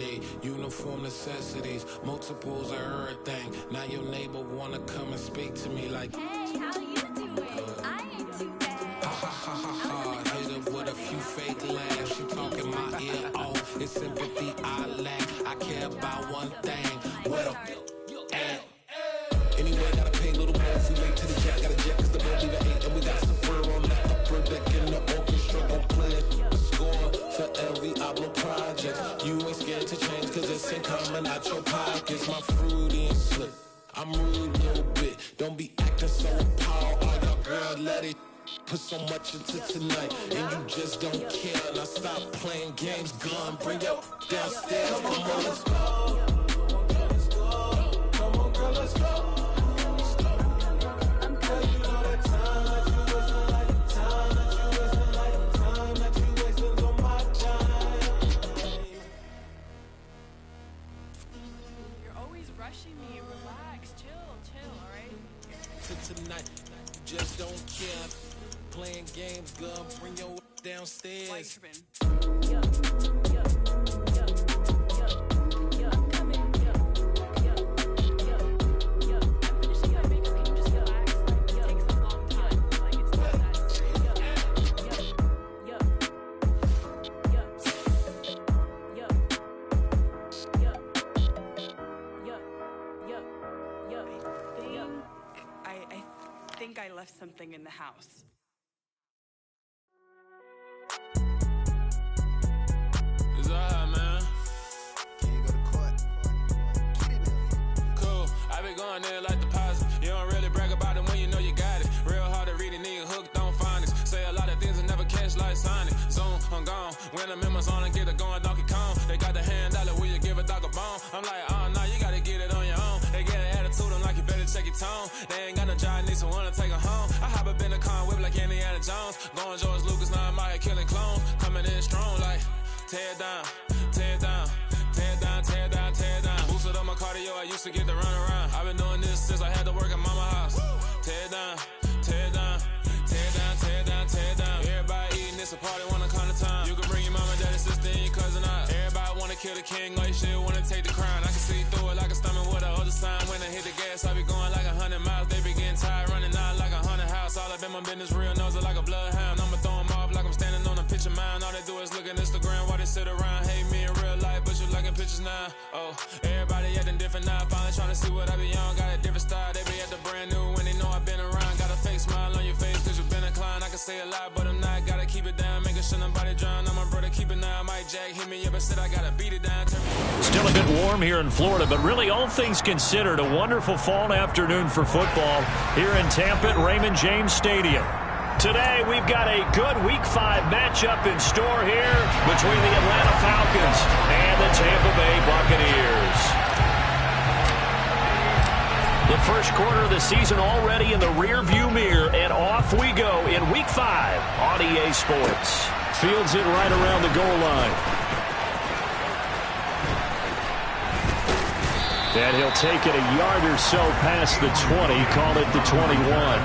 day. Uniform necessities, multiples of everything. Now your neighbor wanna come and speak to me like, hey, how you doing? I ain't too bad. Ha ha ha ha ha. Hit her with a few fake laughs. She talking my ear off. It's sympathy I lack. I care about one thing. What up? Anyway, gotta pay a little more. We late to the jet, gotta jet, cause the boat leave at 8. And we got some fur on the upper deck in the orchestra. Gon' play the score for every Ablo project. You ain't scared to change, cause it's in common out your pockets. My fruity and slip. I'm rude a little bit. Don't be acting so appalled. All y'all girl, let it put so much into tonight. And you just don't care. Now stop playing games, gun. Bring your downstairs. Come on, let's go. Come on, girl, let's go. Tonight, you just don't care. Playing games, girl, bring your downstairs. I left something in the house. It's alright, man. Can you go to court? Get it in. Cool. I be going there like deposit. You don't really brag about it when you know you got it. Real hard to read a nigga hooked on phonics. Say a lot of things and never catch like Sonic. Zone, I'm gone. When the members on and get it going Donkey Kong. They got the hand dollar, will you give a dog a bone? I'm like, oh no, you gotta get it on your own. They get an attitude, I'm like, you better check your tone. They ain't got no job, need someone to take her home. I hop up in the car, whip like Indiana Jones. Going George Lucas, now I'm out here killing clones. Coming in strong like, tear down, tear down, tear down, tear down, tear down. Boosted up my cardio, I used to get to run around. I've been doing this since I had to work at mama house. Tear down, tear down, tear down, tear down, tear down. Everybody eating, it's a party, wanna come to time. You can bring your mama, daddy, sister, and your cousin out. Everybody wanna kill the king, or you shit wanna take the crown. I can see through it like a stomach with a other sign. When I hit the gas, I be going like 100 miles. They be getting tired, running out like 100 house. All up in my business, real nose like a bloodhound. I'ma throw them off like I'm standing on a picture mound. All they do is look at Instagram while they sit around. Hate me in real life, but you liking pictures now. Oh, everybody acting different now. Finally trying to see what I be on. Got a different style, they be at the brand new when they know I've been around. Got a fake smile on your face, cause you been inclined. I can say a lot, but I'm not. Gotta keep it down, making sure nobody drown. I'm my brother, keep it now. Mike Jack hit me up and said I gotta beat it down. Still a bit warm here in Florida, but really all things considered, a wonderful fall afternoon for football here in Tampa at Raymond James Stadium. Today we've got a good Week 5 matchup in store here between the Atlanta Falcons and the Tampa Bay Buccaneers. The first quarter of the season already in the rearview mirror, and off we go in Week 5 on EA Sports. Fields it right around the goal line. And he'll take it a yard or so past the 20, call it the 21.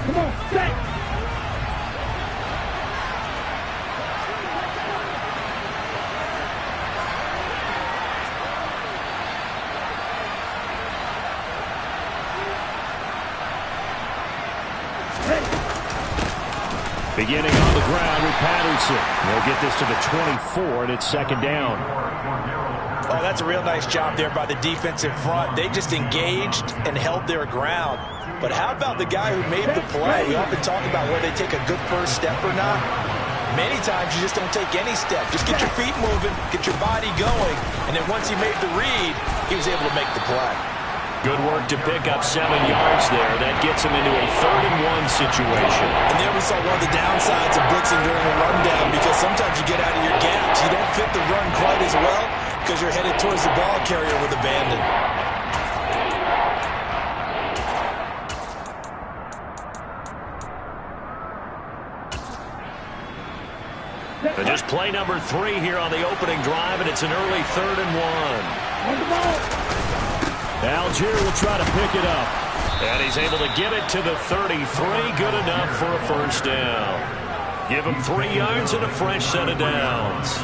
Come on, set! Beginning on the ground with Patterson. They'll get this to the 24, and it's second down. Oh, that's a real nice job there by the defensive front. They just engaged and held their ground. But how about the guy who made the play? We often talk about whether they take a good first step or not. Many times you just don't take any step. Just get your feet moving, get your body going, and then once he made the read, he was able to make the play. Good work to pick up 7 yards there. That gets him into a 3rd-and-1 situation. And there we saw one of the downsides of blitzing during a rundown, because sometimes you get out of your gaps. You don't fit the run quite as well because you're headed towards the ball carrier with abandon. And just play number 3 here on the opening drive, and it's an early 3rd-and-1. Algier will try to pick it up. And he's able to get it to the 33. Good enough for a first down. Give him 3 yards and a fresh set of downs.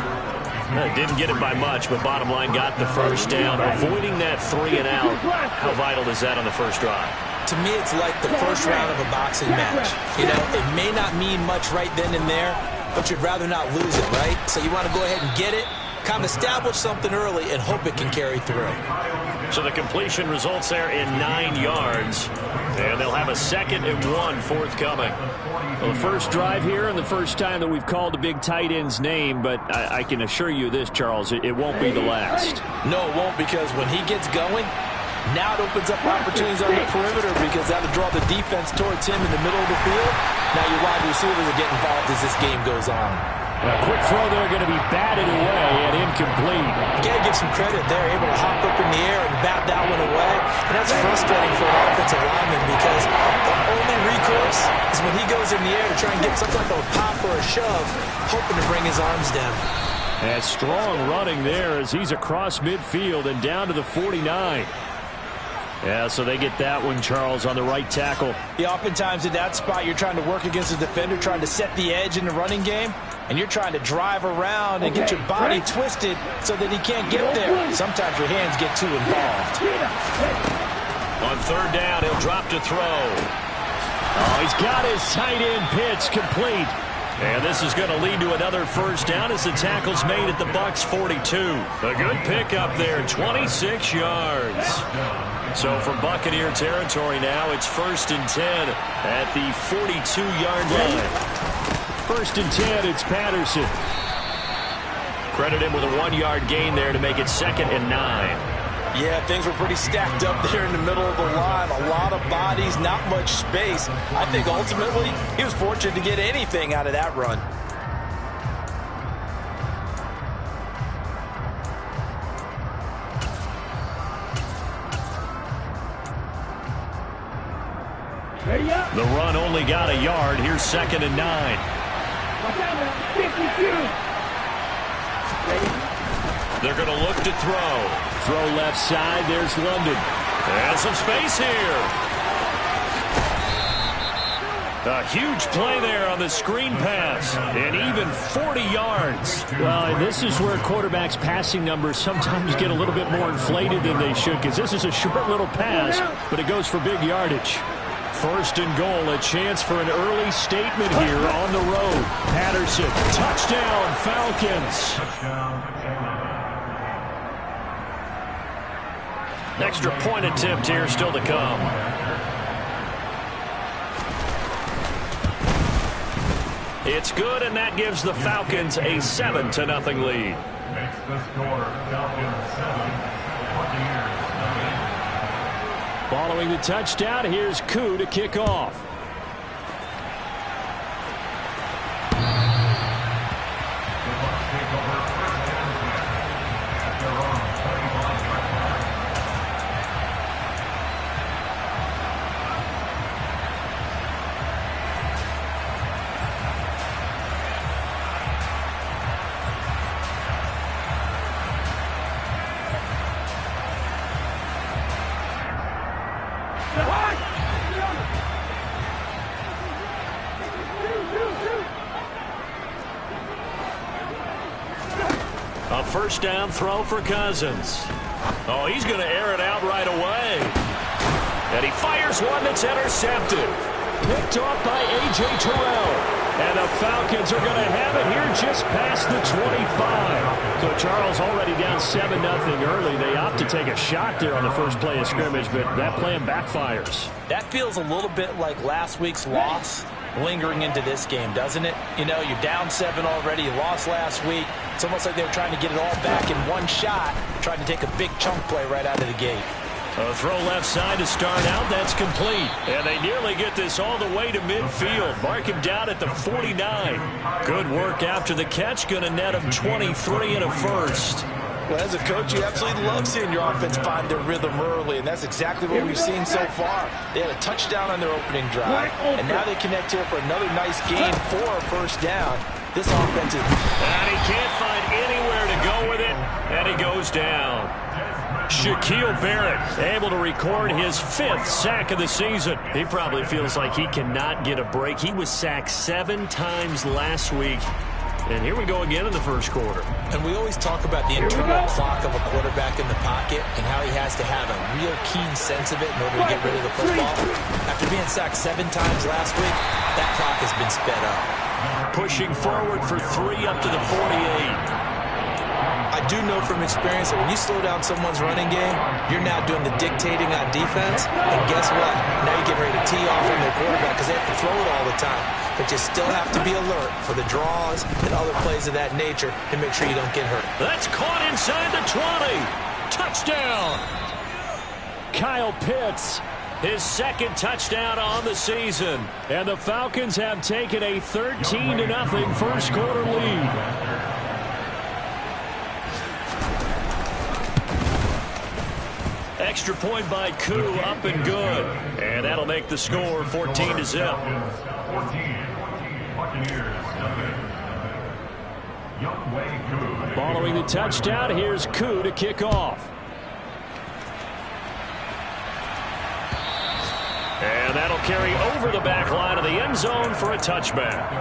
Didn't get it by much, but bottom line got the first down. Avoiding that 3 and out. How vital is that on the first drive? To me, it's like the first round of a boxing match. You know, it may not mean much right then and there, but you'd rather not lose it, right? So you want to go ahead and get it, kind of establish something early, and hope it can carry through. So the completion results there in 9 yards. And they'll have a 2nd and 1 forthcoming. Well, the first drive here and the first time that we've called a big tight end's name, but I can assure you this, Charles, it won't be the last. No, it won't, because when he gets going, now it opens up opportunities on the perimeter because that'll draw the defense towards him in the middle of the field. Now your wide receivers will get involved as this game goes on. A quick throw there going to be batted away and incomplete. You got to give some credit there, able to hop up in the air and bat that one away. And that's frustrating for an offensive lineman because the only recourse is when he goes in the air to try and get something like a pop or a shove, hoping to bring his arms down. And strong running there as he's across midfield and down to the 49. Yeah, so they get that one, Charles, on the right tackle. Yeah, oftentimes in that spot, you're trying to work against the defender, trying to set the edge in the running game, and you're trying to drive around and get your body twisted so that he can't get there. Sometimes your hands get too involved. On 3rd down, he'll drop to throw. Oh, he's got his tight end pitch complete. And this is going to lead to another first down as the tackle's made at the Bucs 42. A good pickup there, 26 yards. So from Buccaneer territory now, it's 1st and 10 at the 42-yard line. 1st and 10, it's Patterson. Credit him with a 1-yard gain there to make it 2nd and 9. Yeah, things were pretty stacked up there in the middle of the line. A lot of bodies, not much space. I think ultimately he was fortunate to get anything out of that run. The run only got a yard. Here's 2nd and 9. They're going to look to throw. Throw left side. There's London. And some space here. A huge play there on the screen pass. And even 40 yards. Well, and this is where quarterbacks' passing numbers sometimes get a little bit more inflated than they should, because this is a short little pass, but it goes for big yardage. 1st and goal, a chance for an early statement here on the road. Patterson, touchdown, Falcons. Extra point attempt here still to come. It's good, and that gives the Falcons a 7-0 lead. Makes the score Falcons 7, Buccaneers 9. Following the touchdown, here's Koo to kick off. A first down throw for Cousins. Oh, he's going to air it out right away. And he fires one that's intercepted. Picked off by A.J. Terrell. And the Falcons are going to have it here just past the 25. So Charles already down 7-0 early. They opt to take a shot there on the first play of scrimmage, but that plan backfires. That feels a little bit like last week's loss lingering into this game, doesn't it? You know, you're down 7 already. You lost last week. It's almost like they were trying to get it all back in one shot, trying to take a big chunk play right out of the gate. A throw left side to start out. That's complete. And they nearly get this all the way to midfield. Mark him down at the 49. Good work after the catch. Going to net him 23 and a first. Well, as a coach, you absolutely love seeing your offense find their rhythm early, and that's exactly what we've seen so far. They had a touchdown on their opening drive, and now they connect here for another nice gain for a first down. This offense is... And he can't find anywhere to go with it, and he goes down. Shaquille Barrett able to record his 5th sack of the season. He probably feels like he cannot get a break. He was sacked 7 times last week. And here we go again in the first quarter. And we always talk about the internal clock of a quarterback in the pocket and how he has to have a real keen sense of it in order to get rid of the football. After being sacked 7 times last week, that clock has been sped up. Pushing forward for 3 up to the 48. I do know from experience that when you slow down someone's running game, you're now doing the dictating on defense. And guess what? Now you get ready to tee off on their quarterback because they have to throw it all the time. But you still have to be alert for the draws and other plays of that nature and make sure you don't get hurt. That's caught inside the 20. Touchdown. Kyle Pitts, his 2nd touchdown on the season. And the Falcons have taken a 13-0 first quarter lead. Extra point by Koo, up and good. And that'll make the score 14-0. Following the touchdown, here's Koo to kick off. And that'll carry over the back line of the end zone for a touchback.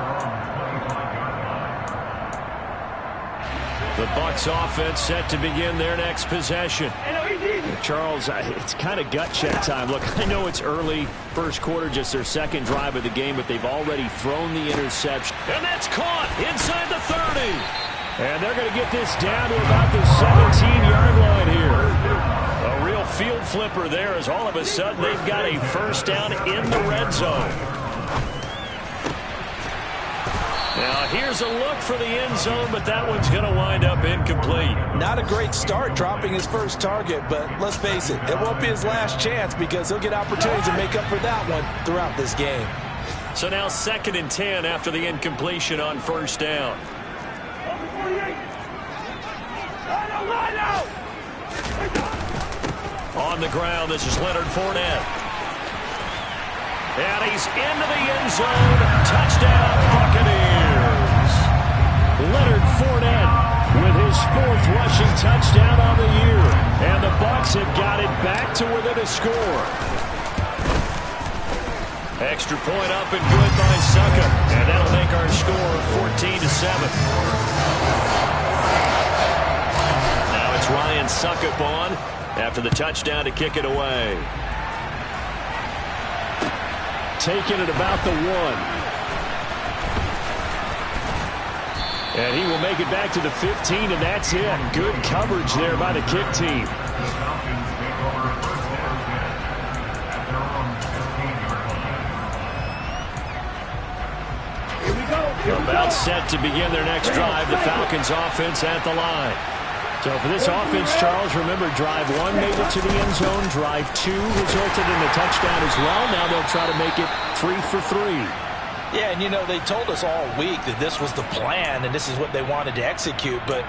The Bucs offense set to begin their next possession. Charles, it's kind of gut check time. Look, I know it's early, first quarter, just their 2nd drive of the game, but they've already thrown the interception. And that's caught inside the 30. And they're going to get this down to about the 17-yard line here. A real field flipper there as all of a sudden they've got a first down in the red zone. Now, here's a look for the end zone, but that one's going to wind up incomplete. Not a great start dropping his first target, but let's face it, it won't be his last chance because he'll get opportunities to make up for that one throughout this game. So now 2nd and 10 after the incompletion on first down. On the ground, this is Leonard Fournette. And he's into the end zone. Touchdown, Buccaneers. Leonard Fournette with his 4th rushing touchdown on the year. And the Bucs have got it back to within a score. Extra point up and good by Succop. And that'll make our score 14-7. Now it's Ryan Succop on after the touchdown to kick it away. Taking it about the 1. And he will make it back to the 15, and that's it. Good coverage there by the kick team. Here we go. About set to begin their next drive. The Falcons offense at the line. So for this offense, Charles, remember, drive 1 made it to the end zone. Drive 2 resulted in a touchdown as well. Now they'll try to make it 3 for 3. Yeah, and you know, they told us all week that this was the plan and this is what they wanted to execute, but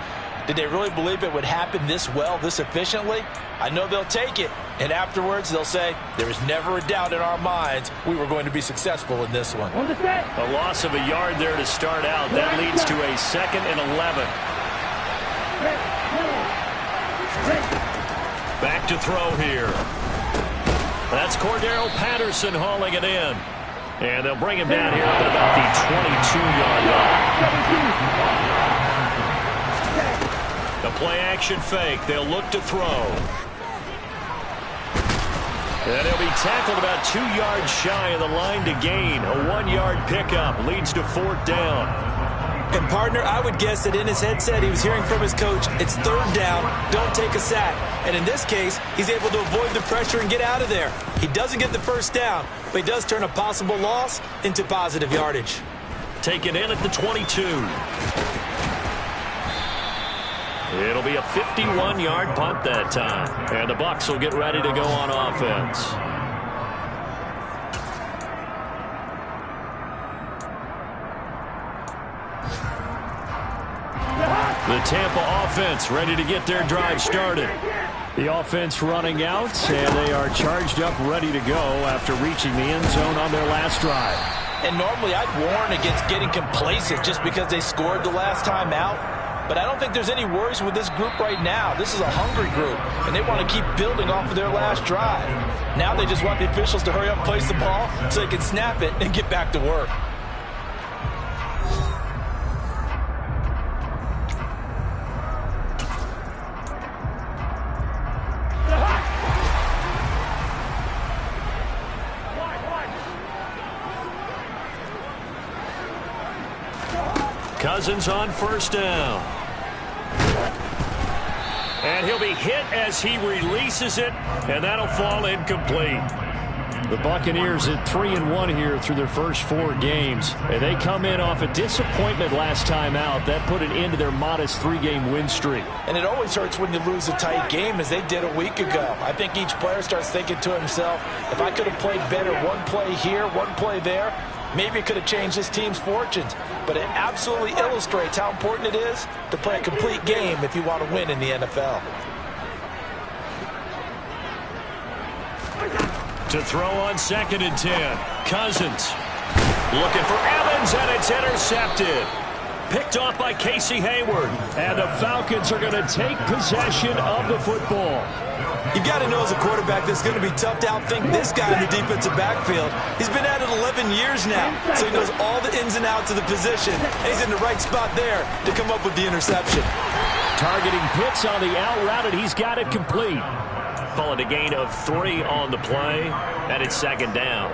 did they really believe it would happen this well, this efficiently? I know they'll take it, and afterwards they'll say, there was never a doubt in our minds we were going to be successful in this one. A loss of a yard there to start out. That leads to a 2nd and 11. Back to throw here. That's Cordero Patterson hauling it in. And they'll bring him down here up at about the 22-yard line. The play-action fake. They'll look to throw. And he'll be tackled about 2 yards shy of the line to gain. A 1-yard pickup leads to 4th down. And, partner, I would guess that in his headset he was hearing from his coach, it's 3rd down, don't take a sack. And in this case, he's able to avoid the pressure and get out of there. He doesn't get the first down, but he does turn a possible loss into positive yardage. Taken in at the 22. It'll be a 51-yard punt that time. And the Bucs will get ready to go on offense. The Tampa offense ready to get their drive started. The offense running out, and they are charged up, ready to go after reaching the end zone on their last drive. And normally I'd warn against getting complacent just because they scored the last time out. But I don't think there's any worries with this group right now. This is a hungry group, and they want to keep building off of their last drive. Now they just want the officials to hurry up and place the ball so they can snap it and get back to work. Cousins on first down. And he'll be hit as he releases it, and that'll fall incomplete. The Buccaneers at 3-1 here through their first 4 games. And they come in off a disappointment last time out. That put an end to their modest 3-game win streak. And it always hurts when you lose a tight game, as they did a week ago. I think each player starts thinking to himself, if I could have played better one play here, one play there, maybe it could have changed this team's fortunes. But it absolutely illustrates how important it is to play a complete game if you want to win in the NFL. To throw on 2nd and 10. Cousins looking for Evans, and it's intercepted. Picked off by Casey Hayward. And the Falcons are going to take possession of the football. You've got to know as a quarterback that's going to be tough to outthink this guy in the defensive backfield. He's been at it 11 years now, so he knows all the ins and outs of the position. And he's in the right spot there to come up with the interception. Targeting Pitts on the out route, and he's got it complete. Call it a gain of 3 on the play, and it's 2nd down.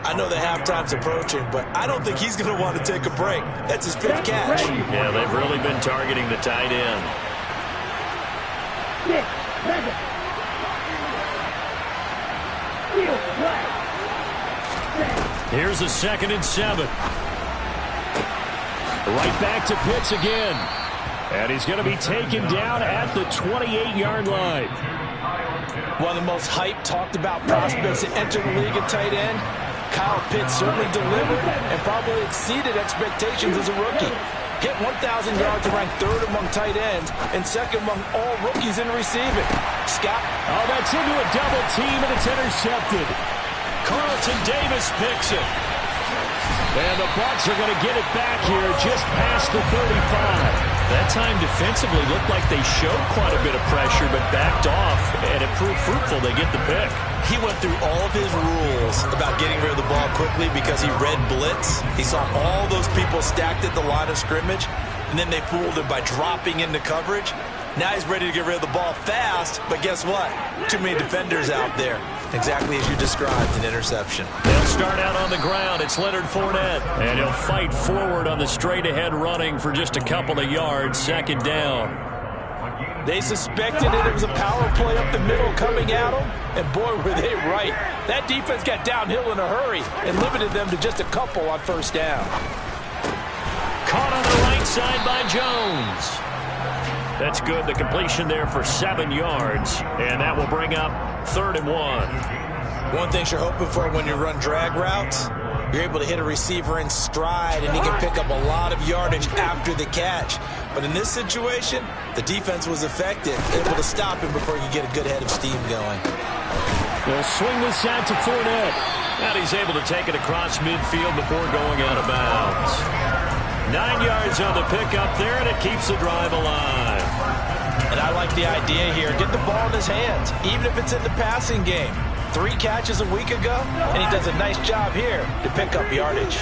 I know the halftime's approaching, but I don't think he's going to want to take a break. That's his 5th catch. Yeah, they've really been targeting the tight end. Here's a 2nd and 7. Right back to Pitts again. And he's going to be taken down at the 28-yard line. One of the most hyped, talked about prospects that enter the league at tight end. Kyle Pitts certainly delivered and probably exceeded expectations as a rookie. Hit 1,000 yards to rank 3rd among tight ends and 2nd among all rookies in receiving. Scott. Oh, that's into a double team, and it's intercepted. Carlton Davis picks it. And the Bucs are going to get it back here just past the 35. That time defensively looked like they showed quite a bit of pressure but backed off, and it proved fruitful. They get the pick. He went through all of his rules about getting rid of the ball quickly because he read blitz. He saw all those people stacked at the line of scrimmage, and then they fooled him by dropping into coverage. Now he's ready to get rid of the ball fast, but guess what? Too many defenders out there. Exactly as you described, an interception. They'll start out on the ground. It's Leonard Fournette. And he'll fight forward on the straight-ahead running for just a couple of yards. 2nd down. They suspected it was a power play up the middle coming at them, and boy, were they right. That defense got downhill in a hurry and limited them to just a couple on 1st down. Caught on the right side by Jones. That's good. The completion there for 7 yards, and that will bring up 3rd and 1. One thing you're hoping for when you run drag routes, you're able to hit a receiver in stride, and he can pick up a lot of yardage after the catch. But in this situation, the defense was effective, able to stop him before he could get a good head of steam going. They'll swing this out to Fournette. And he's able to take it across midfield before going out of bounds. 9 yards on the pickup there, and it keeps the drive alive. And I like the idea here. Get the ball in his hands, even if it's in the passing game. 3 catches a week ago, and he does a nice job here to pick up yardage.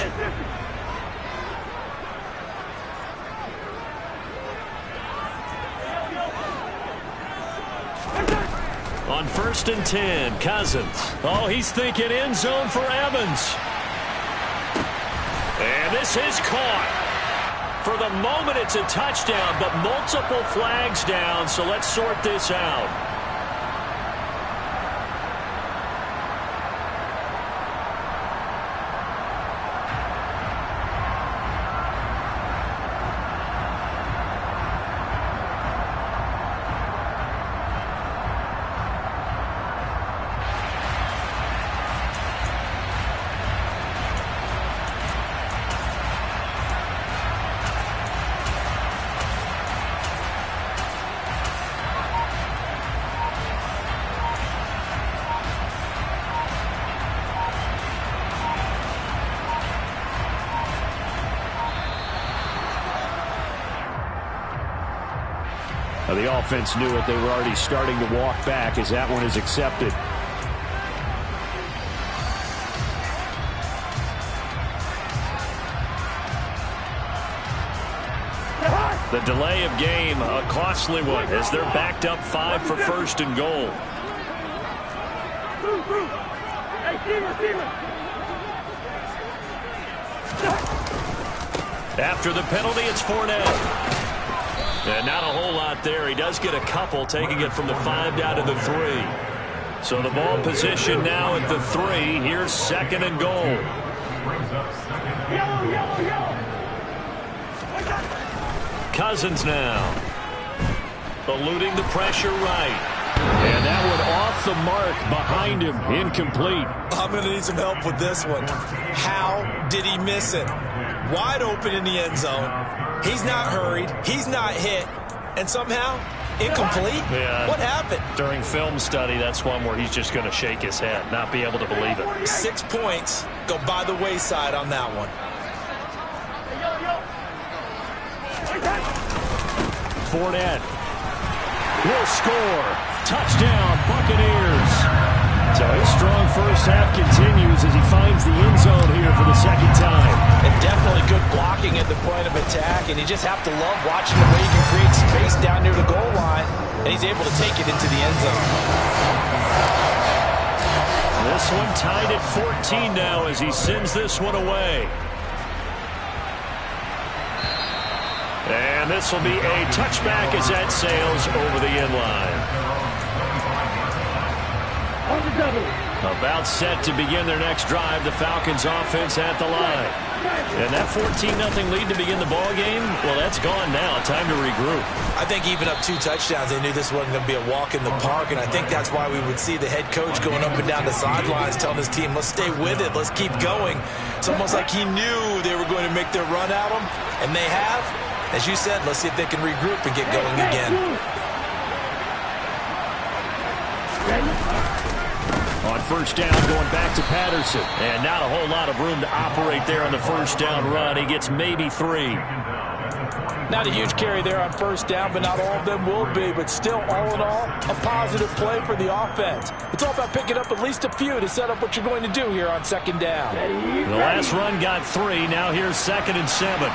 On 1st and 10, Cousins. Oh, he's thinking end zone for Evans. And this is caught. For the moment, it's a touchdown, but multiple flags down, so let's sort this out. The offense knew it. They were already starting to walk back as that one is accepted. The delay of game, a costly one, as they're backed up 5 for first and goal. After the penalty, it's Fournette. And not a whole lot there. He does get a couple, taking it from the 5 down to the 3. So the ball position now at the 3. Here's second and goal. Cousins now. Eluding the pressure right. And that one off the mark behind him. Incomplete. I'm going to need some help with this one. How did he miss it? Wide open in the end zone. He's not hurried. He's not hit. And somehow, incomplete? Yeah. What happened? During film study, that's one where he's just going to shake his head, not be able to believe it. 6 points go by the wayside on that one. Fournette will score. Touchdown, Buccaneers. So his strong first half continues as he finds the end zone here for the second time. And definitely good blocking at the point of attack, and you just have to love watching the way he can create space down near the goal line, and he's able to take it into the end zone. This one tied at 14 now as he sends this one away. And this will be a touchback as that sails over the end line. About set to begin their next drive. The Falcons offense at the line. And that 14-0 lead to begin the ball game, well, that's gone now. Time to regroup. I think even up 2 touchdowns, they knew this wasn't going to be a walk in the park, and I think that's why we would see the head coach going up and down the sidelines telling his team, let's stay with it, let's keep going. It's almost like he knew they were going to make their run at him, and they have. As you said, let's see if they can regroup and get going again. On first down, going back to Patterson. And not a whole lot of room to operate there on the first down run. He gets maybe 3. Not a huge carry there on first down, but not all of them will be. But still, all in all, a positive play for the offense. It's all about picking up at least a few to set up what you're going to do here on second down. The last run got 3. Now here's 2nd and 7.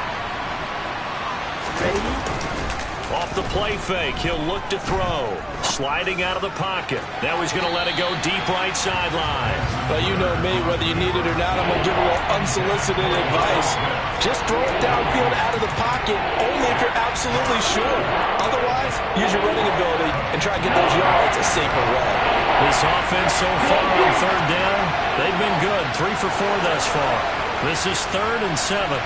Off the play fake, he'll look to throw. Sliding out of the pocket. Now he's going to let it go deep right sideline. Well, you know me, whether you need it or not, I'm going to give a little unsolicited advice. Just throw it downfield out of the pocket, only if you're absolutely sure. Otherwise, use your running ability and try to get those yards a safer way. This offense so far on third down, they've been good. 3 for 4 thus far. This is 3rd and 7.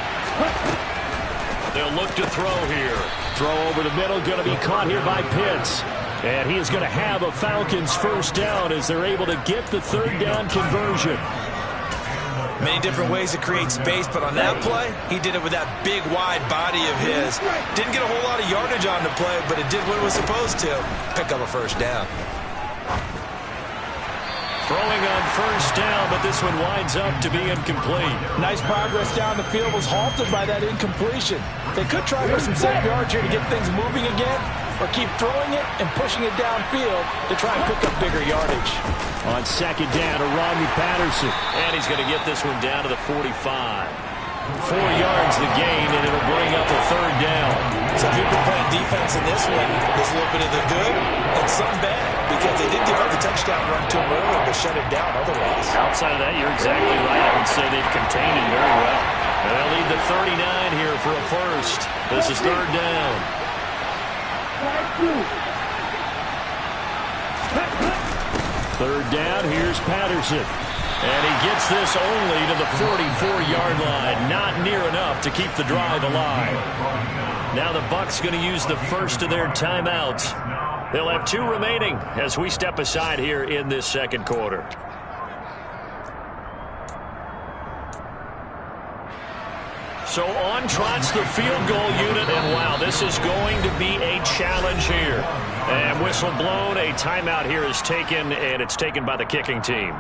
They'll look to throw here. Throw over the middle, going to be caught here by Pitts. And he is going to have a Falcons first down as they're able to get the 3rd down conversion. Many different ways to create space, but on that play, he did it with that big, wide body of his. Didn't get a whole lot of yardage on the play, but it did what it was supposed to. Pick up a first down. Throwing on first down, but this one winds up to be incomplete. Nice progress down the field, was halted by that incompletion. They could try for some safe yards here to get things moving again, or keep throwing it and pushing it downfield to try and pick up bigger yardage. On second down to Rodney Patterson. And he's going to get this one down to the 45. 4 yards the gain, and it'll bring up a 3rd down. So if you've been playing defense in this one, there's a little bit of the good and some bad, because they did give up the touchdown run to him earlier, but shut it down otherwise. Outside of that, you're exactly right. I would say they've contained it very well. And they'll lead the 39 here for a first. This is 3rd down. 3rd down, here's Patterson. And he gets this only to the 44-yard line. Not near enough to keep the drive alive. Now the Bucs going to use the first of their timeouts. They'll have 2 remaining as we step aside here in this second quarter. So on trots the field goal unit, and wow, this is going to be a challenge here. And whistle blown, a timeout here is taken, and it's taken by the kicking team.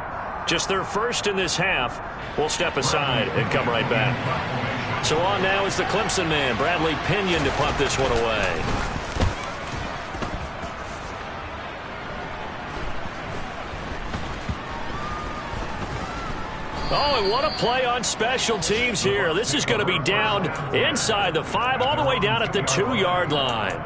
Just their first in this half. We'll step aside and come right back. So on now is the Clemson man, Bradley Pinion, to punt this one away. Oh, and what a play on special teams here. This is going to be down inside the 5, all the way down at the 2-yard line.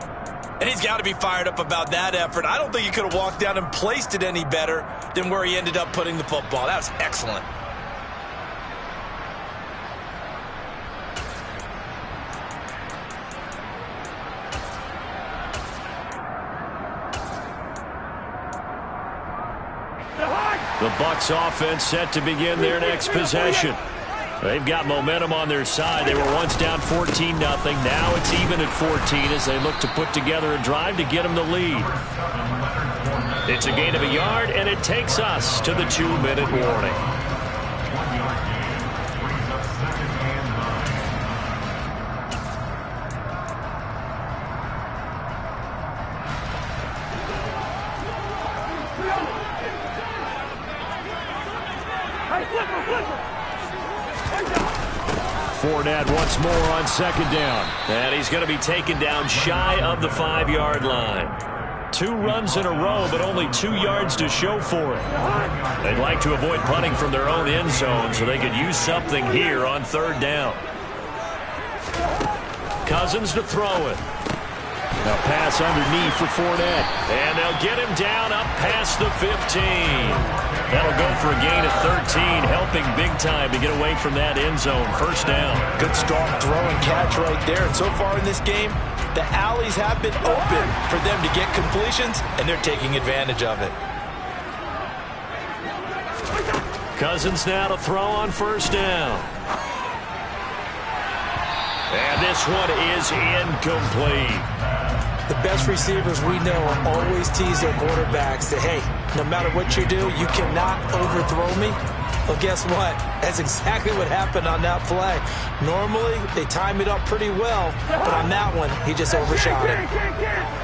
And he's got to be fired up about that effort. I don't think he could have walked down and placed it any better than where he ended up putting the football. That was excellent. The Bucs offense set to begin their next possession. They've got momentum on their side. They were once down 14-0. Now it's even at 14 as they look to put together a drive to get them the lead. It's a gain of a yard, and it takes us to the 2-minute warning. 1-yard gain brings up 2nd and 9. Fournette once more on 2nd down. And he's going to be taken down shy of the 5-yard line. 2 runs in a row, but only 2 yards to show for it. They'd like to avoid punting from their own end zone so they could use something here on 3rd down. Cousins to throw it. A pass underneath for Fournette. And they'll get him down up past the 15. That'll go for a gain of 13, helping big time to get away from that end zone. 1st down. Good strong throw and catch right there. And so far in this game, the alleys have been open for them to get completions, and they're taking advantage of it. Cousins now to throw on 1st down. And this one is incomplete. The best receivers we know always tease their quarterbacks that, hey, no matter what you do, you cannot overthrow me. Well, guess what? That's exactly what happened on that play. Normally, they time it up pretty well, but on that one, he just overshot it.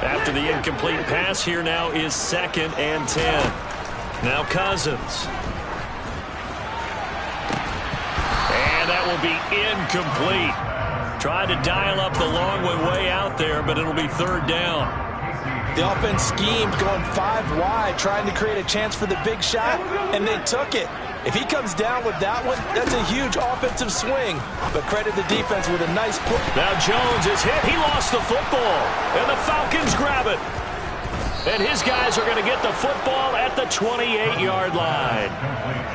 After the incomplete pass, here now is 2nd and 10. Now Cousins. And that will be incomplete. Tried to dial up the long way out there, but it'll be 3rd down. The offense schemed going 5 wide, trying to create a chance for the big shot, and they took it. If he comes down with that one, that's a huge offensive swing. But credit the defense with a nice push. Now Jones is hit. He lost the football, and the Falcons grab it. And his guys are going to get the football at the 28-yard line.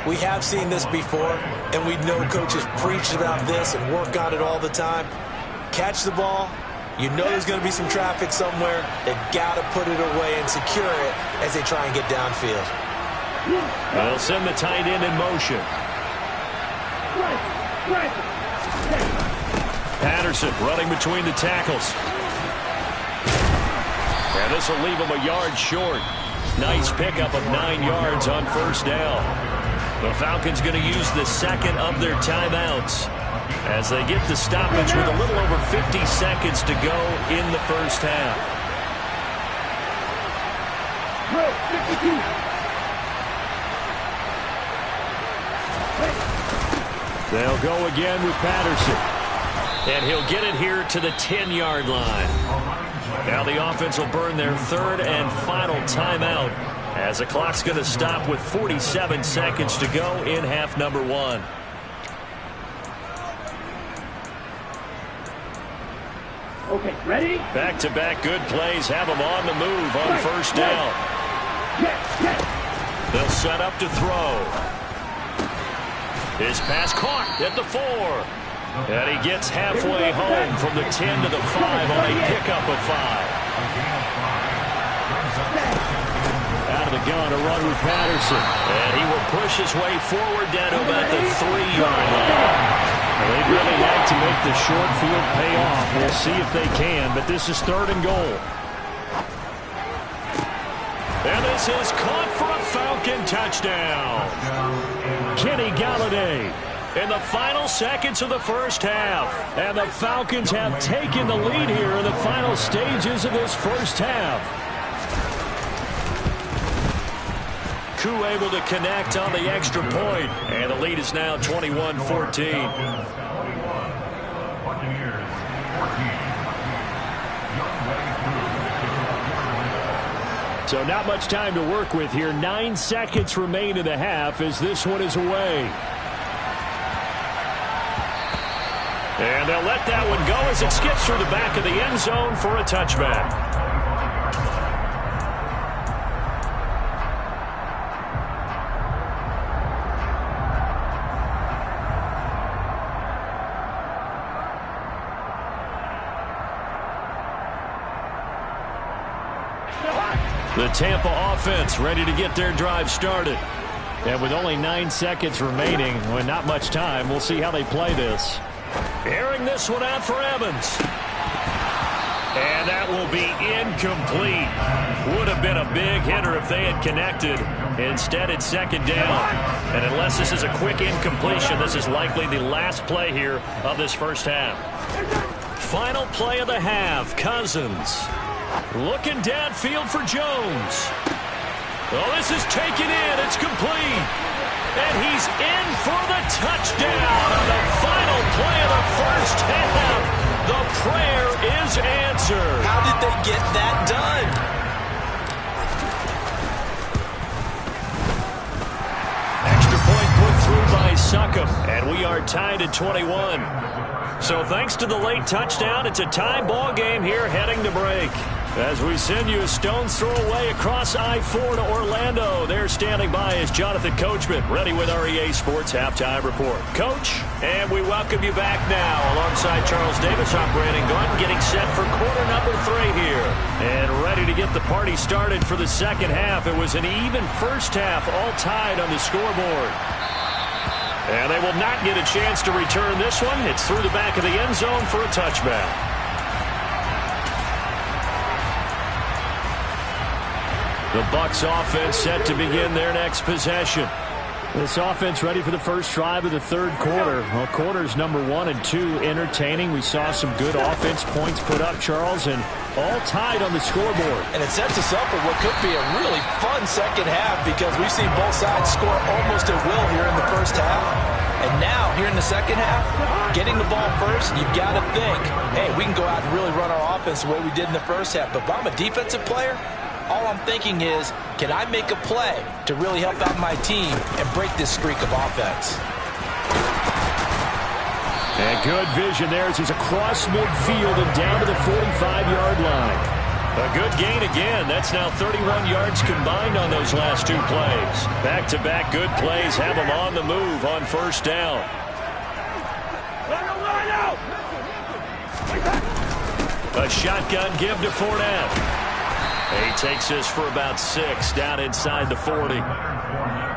We have seen this before, and we know coaches preach about this and work on it all the time. Catch the ball. You know there's going to be some traffic somewhere. They've got to put it away and secure it as they try and get downfield. They'll send the tight end in motion. Patterson running between the tackles. And this will leave him a yard short. Nice pickup of 9 yards on 1st down. The Falcons going to use the 2nd of their timeouts as they get the stoppage with a little over 50 seconds to go in the 1st half. They'll go again with Patterson. And he'll get it here to the 10-yard line. Now the offense will burn their 3rd and final timeout as the clock's going to stop with 47 seconds to go in half number 1. Okay, ready? Back-to-back good plays have them on the move on 1st down. They'll set up to throw. His pass caught at the 4. And he gets halfway home from the 10 to the 5 on a pickup of 5. Out of the gun, a run with Patterson. And he will push his way forward down to about the 3-yard line. Well, they'd really like to make the short field pay off. We'll see if they can, but this is 3rd and goal. And this is caught for a Falcon touchdown. Kenny Galladay. In the final seconds of the 1st half. And the Falcons have taken the lead here in the final stages of this 1st half. Koo able to connect on the extra point. And the lead is now 21-14. So not much time to work with here. 9 seconds remain in the half as this one is away. And they'll let that one go as it skips through the back of the end zone for a touchback. The Tampa offense ready to get their drive started. And with only 9 seconds remaining, well, not much time, we'll see how they play this. Airing this one out for Evans. And that will be incomplete. Would have been a big hitter if they had connected. Instead, it's second down. And unless this is a quick incompletion, this is likely the last play here of this first half. Final play of the half, Cousins. Looking downfield for Jones. Oh, this is taken in. It's complete. And he's in for the touchdown on the final play of the first half. The prayer is answered. How did they get that done? Extra point put through by Succop. And we are tied at 21. So thanks to the late touchdown, it's a tie ball game here heading to break. As we send you a stone's throw away across I-4 to Orlando. There standing by is Jonathan Coachman, ready with our EA Sports Halftime Report. Coach, and we welcome you back now. Alongside Charles Davis, I'm Brandon Gaunt, getting set for quarter number 3 here. And ready to get the party started for the second half. It was an even first half, all tied on the scoreboard. And they will not get a chance to return this one. It's through the back of the end zone for a touchback. The Bucs offense set to begin their next possession. This offense ready for the first drive of the third quarter. Well, quarters number 1 and 2 entertaining. We saw some good offense points put up, Charles, and all tied on the scoreboard. And it sets us up for what could be a really fun second half because we've seen both sides score almost at will here in the first half. And now, here in the second half, getting the ball first, you've got to think, hey, we can go out and really run our offense the way we did in the first half. But if I'm a defensive player, all I'm thinking is, can I make a play to really help out my team and break this streak of offense? And good vision there as he's across midfield and down to the 45-yard line. A good gain again. That's now 31 yards combined on those last 2 plays. Back-to-back good plays have them on the move on first down. A shotgun give to Fournette. He takes this for about 6 down inside the 40.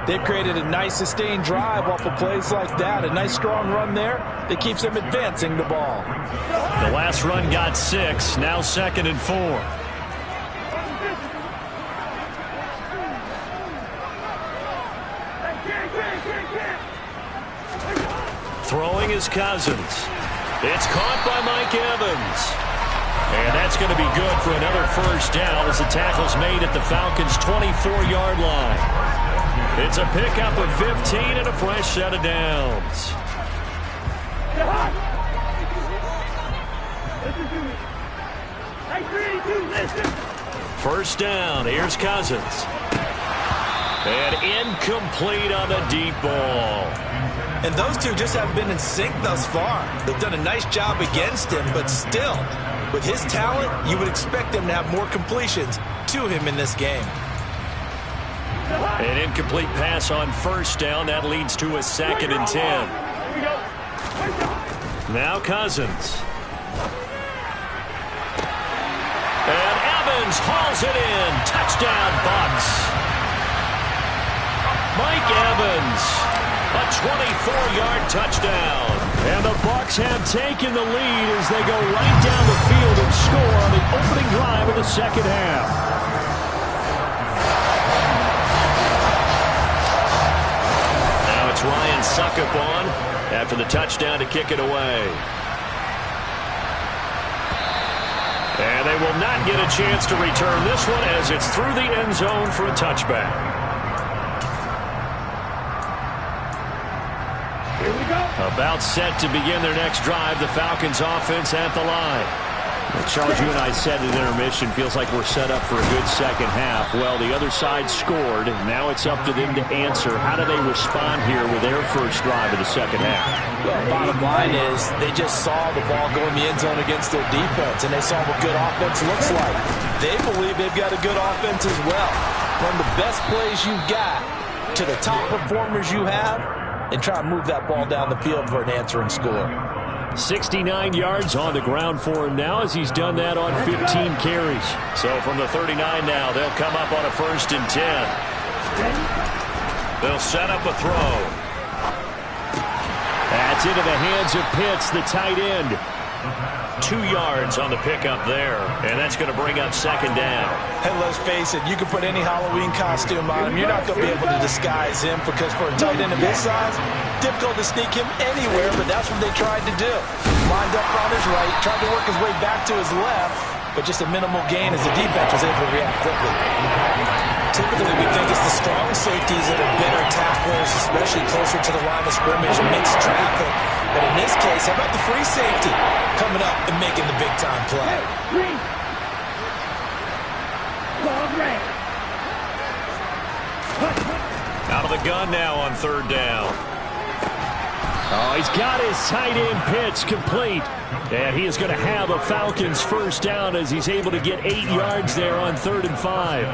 They've created a nice sustained drive off of plays like that. A nice strong run there that keeps them advancing the ball. The last run got 6. Now 2nd and 4. Throwing is Cousins. It's caught by Mike Evans. And that's going to be good for another first down as the tackle's made at the Falcons' 24-yard line. It's a pickup of 15 and a fresh set of downs. First down, here's Cousins. And incomplete on the deep ball. And those two just haven't been in sync thus far. They've done a nice job against him, but still, with his talent, you would expect them to have more completions to him in this game. An incomplete pass on first down. That leads to a 2nd and 10. Now Cousins. And Evans hauls it in. Touchdown, Bucs. Mike Evans, a 24-yard touchdown. And the Bucs have taken the lead as they go right down the field and score on the opening drive of the second half. Now it's Ryan Succop on after the touchdown to kick it away. And they will not get a chance to return this one as it's through the end zone for a touchback. Here we go. About set to begin their next drive, the Falcons offense at the line. Charles, you and I said at intermission, feels like we're set up for a good second half. Well, the other side scored. Now it's up to them to answer. How do they respond here with their first drive of the second half? Well, bottom line is they just saw the ball go in the end zone against their defense, and they saw what good offense looks like. They believe they've got a good offense as well. Run the best plays you've got to the top performers you have, and try and move that ball down the field for an answering score. 69 yards on the ground for him now as he's done that on 15 carries. So from the 39 now, they'll come up on a 1st and 10. They'll set up a throw. That's into the hands of Pitts, the tight end. 2 yards on the pickup there, and that's going to bring up 2nd down. And let's face it, you can put any Halloween costume on him. You're not going to be able to disguise him because for a tight end of his size, difficult to sneak him anywhere, but that's what they tried to do. Lined up on his right, tried to work his way back to his left, but just a minimal gain as the defense was able to react quickly. Typically, we think it's the strong safeties that are better tacklers, especially closer to the line of scrimmage and mixed traffic. But in this case, how about the free safety coming up and making the big-time play? Out of the gun now on 3rd down. Oh, he's got his tight end Pitts complete. And he is going to have a Falcons first down as he's able to get 8 yards there on 3rd and 5.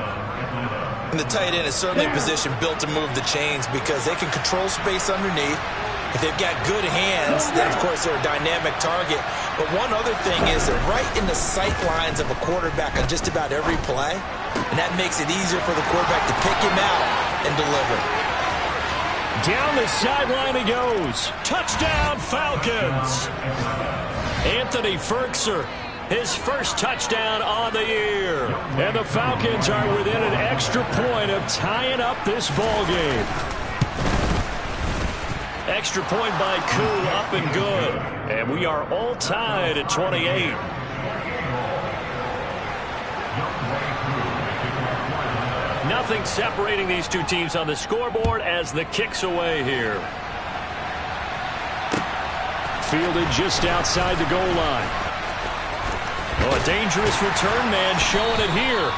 And the tight end is certainly a position built to move the chains because they can control space underneath. If they've got good hands, then, of course, they're a dynamic target. But one other thing is they're right in the sight lines of a quarterback on just about every play, and that makes it easier for the quarterback to pick him out and deliver. Down the sideline he goes. Touchdown, Falcons. Anthony Ferkser, his first touchdown on the year. And the Falcons are within an extra point of tying up this ball game. Extra point by Koo, up and good. And we are all tied at 28. Nothing separating these two teams on the scoreboard as the kick's away here. Fielded just outside the goal line. Oh, a dangerous return man showing it here.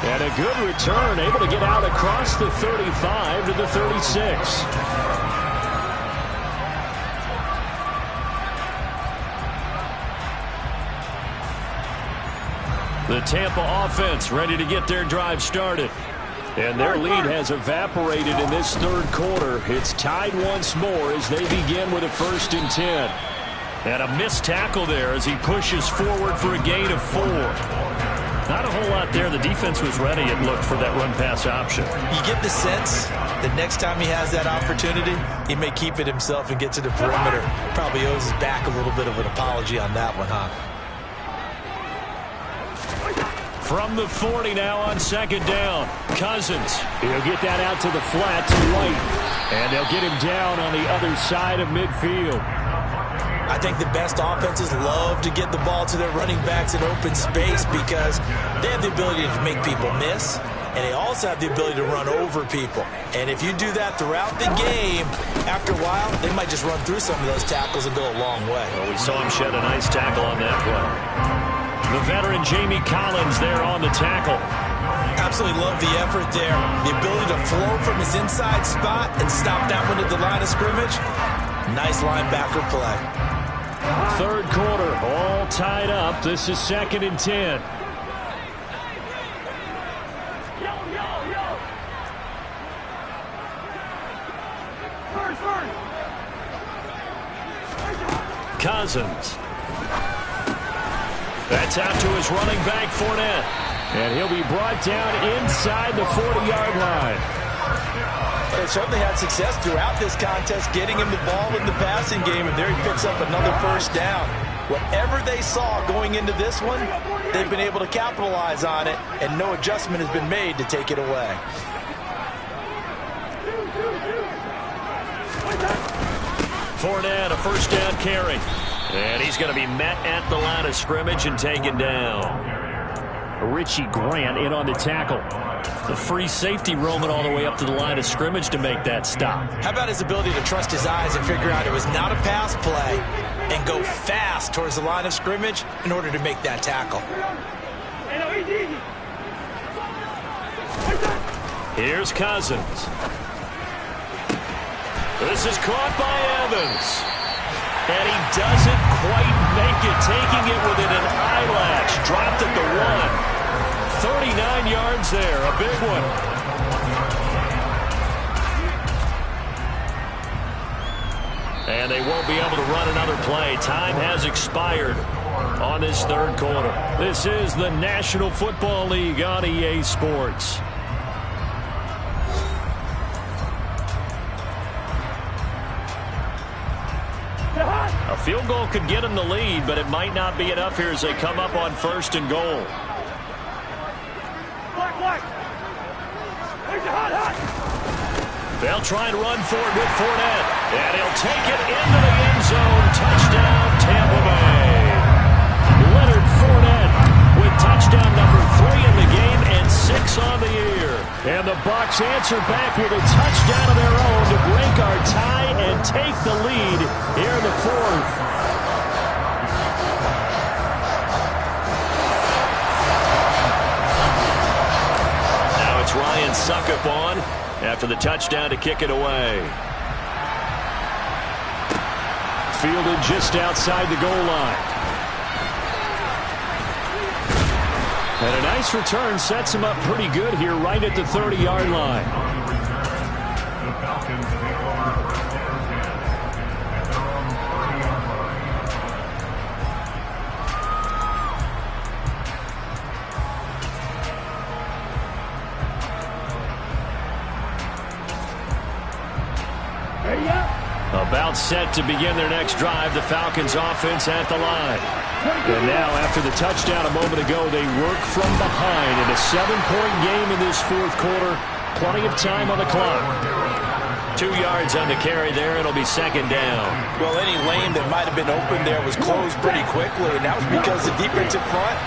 And a good return, able to get out across the 35 to the 36. The Tampa offense ready to get their drive started. And their lead has evaporated in this 3rd quarter. It's tied once more as they begin with a 1st and 10. And a missed tackle there as he pushes forward for a gain of 4. Not a whole lot there. The defense was ready, it looked, for that run-pass option. You get the sense that next time he has that opportunity, he may keep it himself and get to the perimeter. Probably owes his back a little bit of an apology on that one, huh? From the 40 now on 2nd down. Cousins. He'll get that out to the flat to White. And they'll get him down on the other side of midfield. I think the best offenses love to get the ball to their running backs in open space because they have the ability to make people miss, and they also have the ability to run over people. And if you do that throughout the game, after a while, they might just run through some of those tackles and go a long way. Well, we saw him shed a nice tackle on that play. The veteran Jamie Collins there on the tackle. Absolutely love the effort there. The ability to flow from his inside spot and stop that one at the line of scrimmage. Nice linebacker play. 3rd quarter, all tied up. This is 2nd and 10. Cousins. That's out to his running back, Fournette. And he'll be brought down inside the 40-yard line. They certainly had success throughout this contest, getting him the ball in the passing game, and there he picks up another 1st down. Whatever they saw going into this one, they've been able to capitalize on it, and no adjustment has been made to take it away. Fournette, a 1st down carry. And he's going to be met at the line of scrimmage and taken down. Richie Grant in on the tackle. The free safety roaming all the way up to the line of scrimmage to make that stop. How about his ability to trust his eyes and figure out it was not a pass play, and go fast towards the line of scrimmage in order to make that tackle. Here's Cousins. This is caught by Evans. And he doesn't quite make it, taking it within an eyelash. Dropped at the 1. 39 yards there, a big one. And they won't be able to run another play. Time has expired on this third quarter. This is the National Football League on EA Sports. A field goal could get them the lead, but it might not be enough here as they come up on 1st and goal. They'll try and run for it with Fournette. And he'll take it into the end zone. Touchdown, Tampa Bay. Leonard Fournette with touchdown number 3 in the game and 6 on the year. And the Bucs answer back with a touchdown of their own to break our tie and take the lead here in the 4th. Now it's Ryan Suckup on after the touchdown to kick it away. Fielded just outside the goal line. And a nice return sets him up pretty good here right at the 30-yard line. The Falcons take over first and 10 at their own 30-yard line. About set to begin their next drive, the Falcons offense at the line. And now, after the touchdown a moment ago, they work from behind in a 7-point game in this 4th quarter. Plenty of time on the clock. 2 yards on the carry there. It'll be 2nd down. Well, any lane that might have been open there was closed pretty quickly, and that was because the defensive front,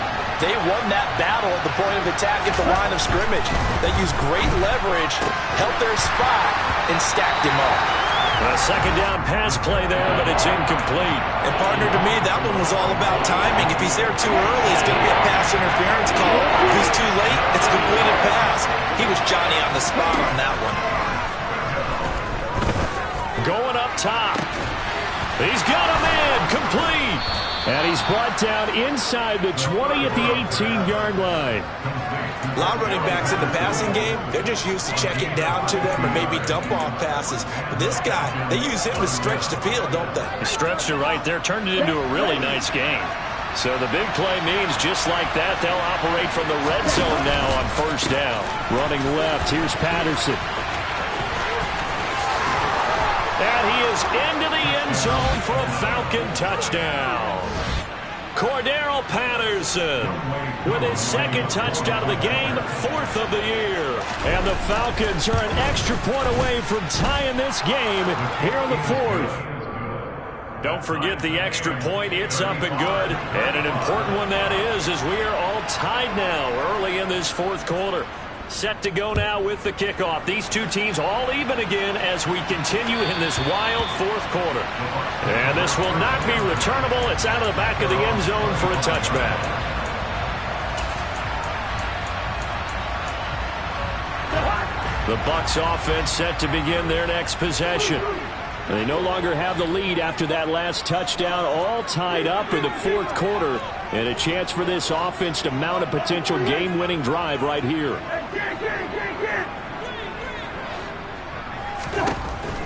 they won that battle at the point of attack at the line of scrimmage. They used great leverage, held their spot, and stacked him up. A 2nd down pass play there, but it's incomplete. And, partner, to me, that one was all about timing. If he's there too early, it's going to be a pass interference call. If he's too late, it's a completed pass. He was Johnny on the spot on that one. Going up top. He's got him in. Complete. And he's brought down inside the 20 at the 18-yard line. A lot of running backs in the passing game, they're just used to checking down to them or maybe dump-off passes. But this guy, they use him to stretch the field, don't they? He stretched it right there, turned it into a really nice game. So the big play means just like that, they'll operate from the red zone now on 1st down. Running left, here's Patterson. And he is into the end zone for a Falcon touchdown. Cordero Patterson with his 2nd touchdown of the game, 4th of the year. And the Falcons are an extra point away from tying this game here in the 4th. Don't forget the extra point. It's up and good. And an important one that is, as we are all tied now early in this 4th quarter. Set to go now with the kickoff. These two teams all even again as we continue in this wild 4th quarter. And this will not be returnable. It's out of the back of the end zone for a touchback. The Bucs offense set to begin their next possession. They no longer have the lead after that last touchdown, all tied up in the 4th quarter. And a chance for this offense to mount a potential game-winning drive right here.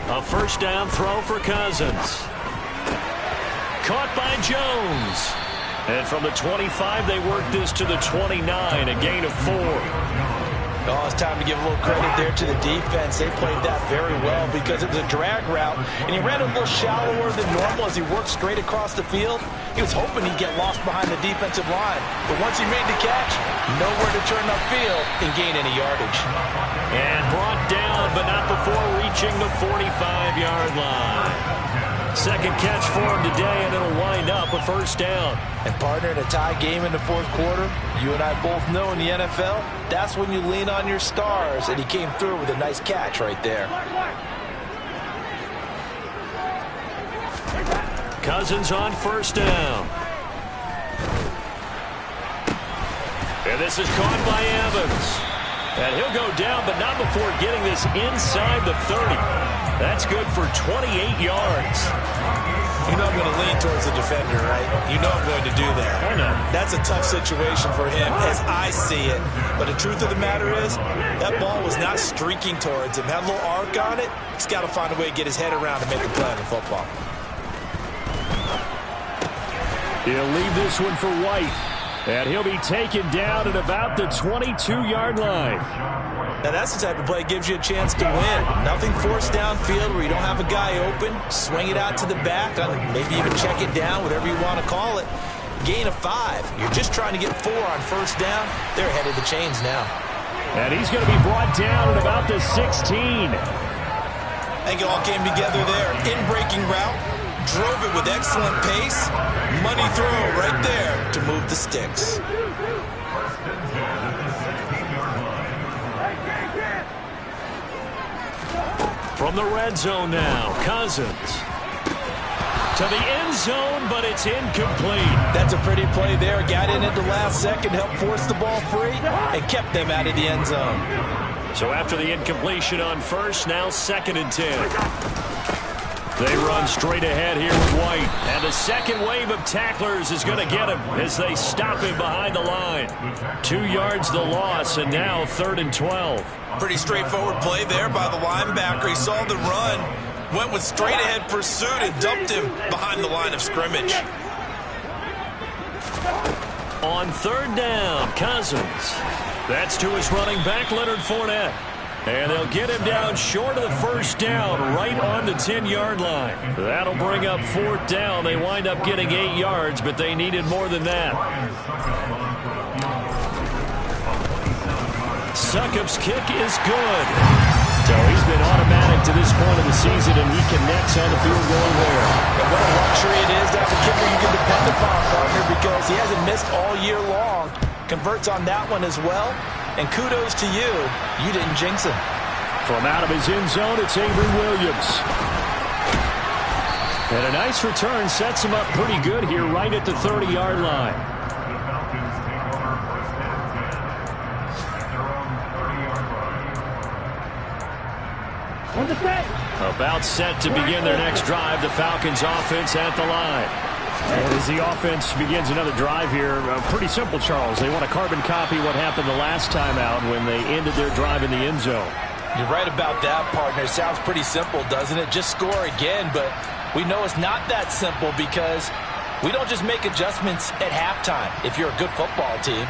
A 1st down throw for Cousins. Caught by Jones. And from the 25, they work this to the 29, a gain of 4. Oh, it's time to give a little credit there to the defense. They played that very well because it was a drag route, and he ran a little shallower than normal as he worked straight across the field. He was hoping he'd get lost behind the defensive line, but once he made the catch, nowhere to turn upfield and gain any yardage. And brought down, but not before reaching the 45-yard line. 2nd catch for him today, and it'll wind up a 1st down. And, partner, in a tie game in the 4th quarter, you and I both know in the NFL, that's when you lean on your stars, and he came through with a nice catch right there. Cousins on first down. And this is caught by Evans. And he'll go down, but not before getting this inside the 30. That's good for 28 yards. You know I'm going to lean towards the defender, right? You know I'm going to do that. I know. That's a tough situation for him as I see it. But the truth of the matter is, that ball was not streaking towards him. Had a little arc on it. He's got to find a way to get his head around and make a play on the football. He'll leave this one for White. And he'll be taken down at about the 22-yard line. Now, that's the type of play that gives you a chance to win. Nothing forced downfield where you don't have a guy open. Swing it out to the back, maybe even check it down, whatever you want to call it. Gain of 5. You're just trying to get 4 on first down. They're ahead of the chains now. And he's going to be brought down at about the 16. I think it all came together there. In-breaking route. Drove it with excellent pace. Money throw right there to move the sticks. From the red zone now, Cousins. To the end zone, but it's incomplete. That's a pretty play there. Got in at the last second, helped force the ball free, and kept them out of the end zone. So after the incompletion on first, now 2nd and 10. They run straight ahead here with White. And the second wave of tacklers is going to get him as they stop him behind the line. 2 yards the loss, and now 3rd and 12. Pretty straightforward play there by the linebacker. He saw the run, went with straight-ahead pursuit, and dumped him behind the line of scrimmage. On 3rd down, Cousins. That's to his running back, Leonard Fournette. And they'll get him down short of the first down, right on the 10-yard line. That'll bring up 4th down. They wind up getting 8 yards, but they needed more than that. Succop's kick is good. So he's been automatic to this point of the season, and he connects on the field goal there. And what a luxury it is to have a kicker you can depend upon, partner, because he hasn't missed all year long. Converts on that one as well. And kudos to you. You didn't jinx him. From out of his end zone, it's Avery Williams. And a nice return sets him up pretty good here right at the 30-yard line. About set to begin their next drive, the Falcons offense at the line. And as the offense begins another drive here, pretty simple, Charles. They want to carbon copy what happened the last time out when they ended their drive in the end zone. You're right about that, partner. It sounds pretty simple, doesn't it? Just score again, but we know it's not that simple because we don't just make adjustments at halftime if you're a good football team.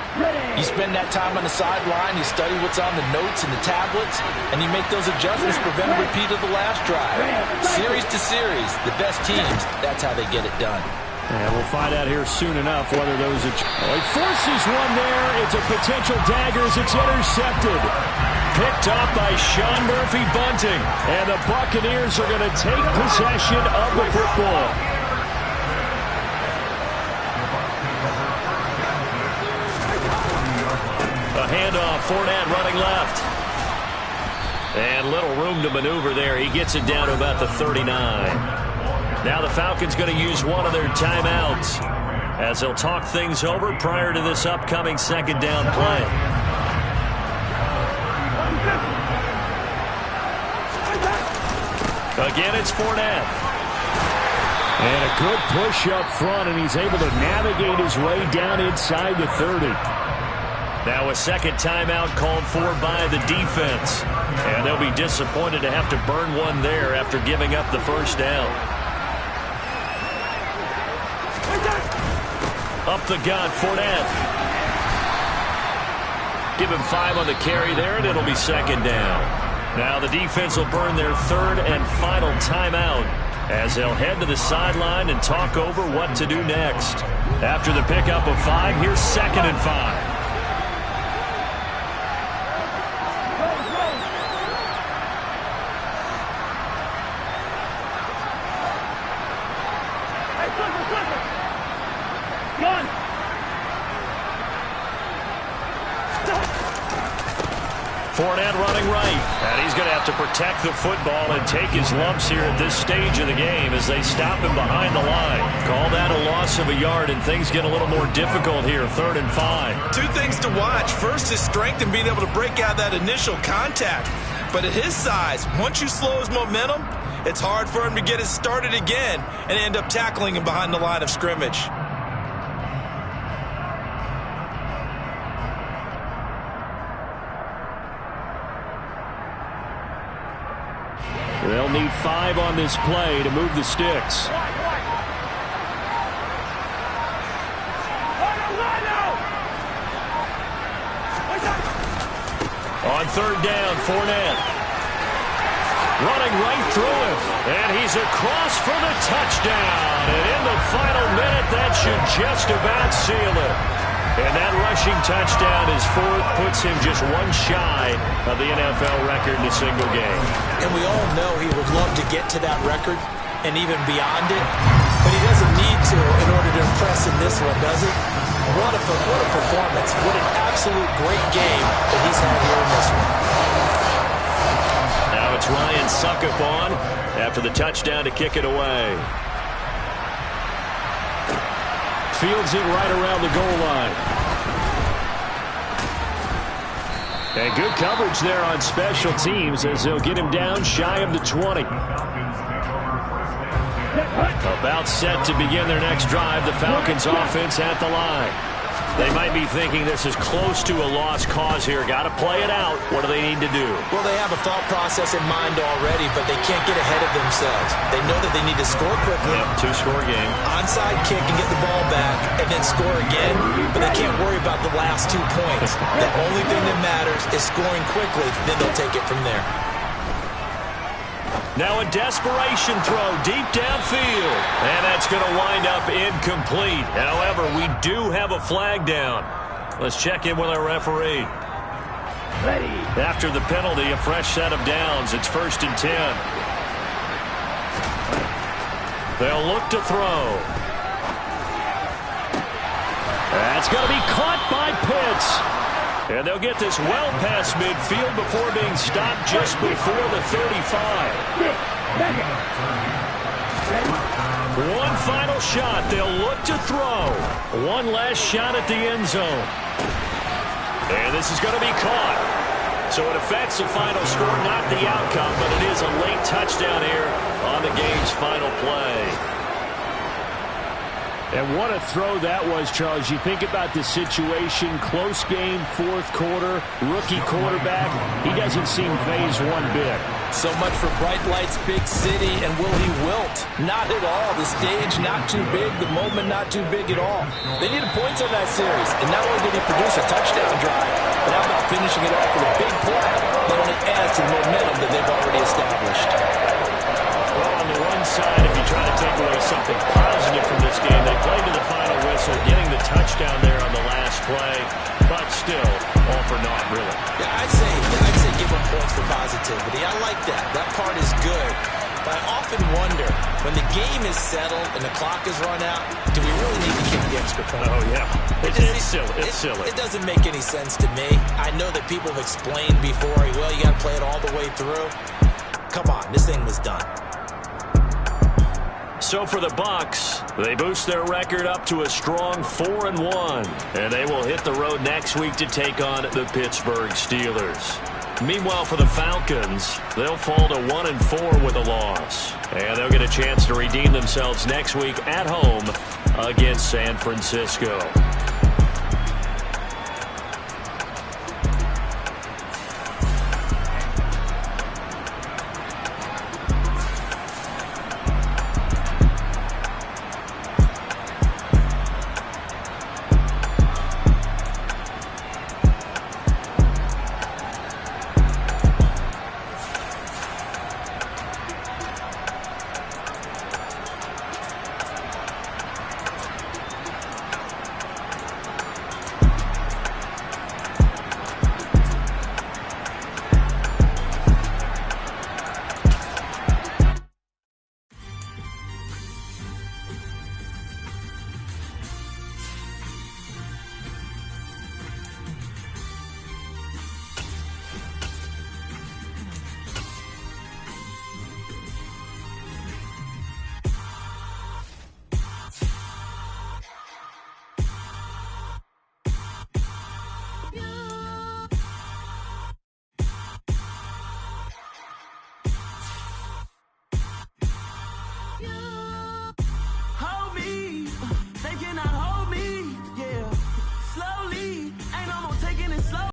You spend that time on the sideline, you study what's on the notes and the tablets, and you make those adjustments to prevent a repeat of the last drive. Series to series, the best teams, that's how they get it done. And we'll find out here soon enough whether those are... Oh, he forces one there. It's a potential dagger as it's intercepted. Picked off by Sean Murphy-Bunting. And the Buccaneers are going to take possession of the football. A handoff, Fournette running left. And little room to maneuver there. He gets it down to about the 39. Now the Falcons going to use one of their timeouts as they'll talk things over prior to this upcoming 2nd down play. Again, it's Fournette. And a good push up front, and he's able to navigate his way down inside the 30. Now a 2nd timeout called for by the defense. And they'll be disappointed to have to burn one there after giving up the first down. Up the gut, Fournette. Give him 5 on the carry there, and it'll be 2nd down. Now the defense will burn their 3rd and final timeout as they'll head to the sideline and talk over what to do next. After the pickup of 5, here's 2nd and 5. Fournette running right. And he's going to have to protect the football and take his lumps here at this stage of the game as they stop him behind the line. Call that a loss of a yard, and things get a little more difficult here, 3rd and 5. Two things to watch. First, his strength and being able to break out that initial contact. But at his size, once you slow his momentum, it's hard for him to get it started again and end up tackling him behind the line of scrimmage. They'll need 5 on this play to move the sticks. On 3rd down, Fournette. Running right through him. And he's across for the touchdown. And in the final minute, that should just about seal it. And that rushing touchdown, his 4th, puts him just one shy of the NFL record in a single game. And we all know he would love to get to that record and even beyond it. But he doesn't need to in order to impress in this one, does it? What a performance. What an absolute great game that he's had here in this one. Now it's Ryan Suckup on after the touchdown to kick it away. Fields it right around the goal line. And good coverage there on special teams as they'll get him down shy of the 20. About set to begin their next drive. The Falcons offense at the line. They might be thinking this is close to a lost cause here. Got to play it out. What do they need to do? Well, they have a thought process in mind already, but they can't get ahead of themselves. They know that they need to score quickly. Yep, 2-score game. Onside kick and get the ball back and then score again, but they can't worry about the last 2 points. The only thing that matters is scoring quickly, then they'll take it from there. Now a desperation throw deep downfield. And that's going to wind up incomplete. However, we do have a flag down. Let's check in with our referee. Ready. After the penalty, a fresh set of downs. It's 1st and 10. They'll look to throw. That's going to be caught by Pitts. And they'll get this well past midfield before being stopped just before the 35. One final shot. They'll look to throw. One last shot at the end zone. And this is going to be caught. So it affects the final score, not the outcome, but it is a late touchdown here on the game's final play. And what a throw that was, Charles. You think about the situation, close game, 4th quarter, rookie quarterback. He doesn't seem phased one bit. So much for bright lights, big city, and will he wilt? Not at all. The stage not too big, the moment not too big at all. They needed points on that series, and not only did he produce a touchdown drive, but how about finishing it off with a big play that only adds to the momentum that they've already established. Well, on the one side, if you try to take away something positive from this game, they played to the final whistle, getting the touchdown there on the last play, but still, all for naught, really. Yeah, I'd say give them points for positivity. I like that. That part is good. But I often wonder, when the game is settled and the clock is run out, do we really need to kick the extra point? Oh, yeah. It's silly. It's silly. It doesn't make any sense to me. I know that people have explained before, well, you got to play it all the way through. Come on, this thing was done. So for the Bucs, they boost their record up to a strong 4-1, and they will hit the road next week to take on the Pittsburgh Steelers. Meanwhile, for the Falcons, they'll fall to 1-4 with a loss, and they'll get a chance to redeem themselves next week at home against San Francisco.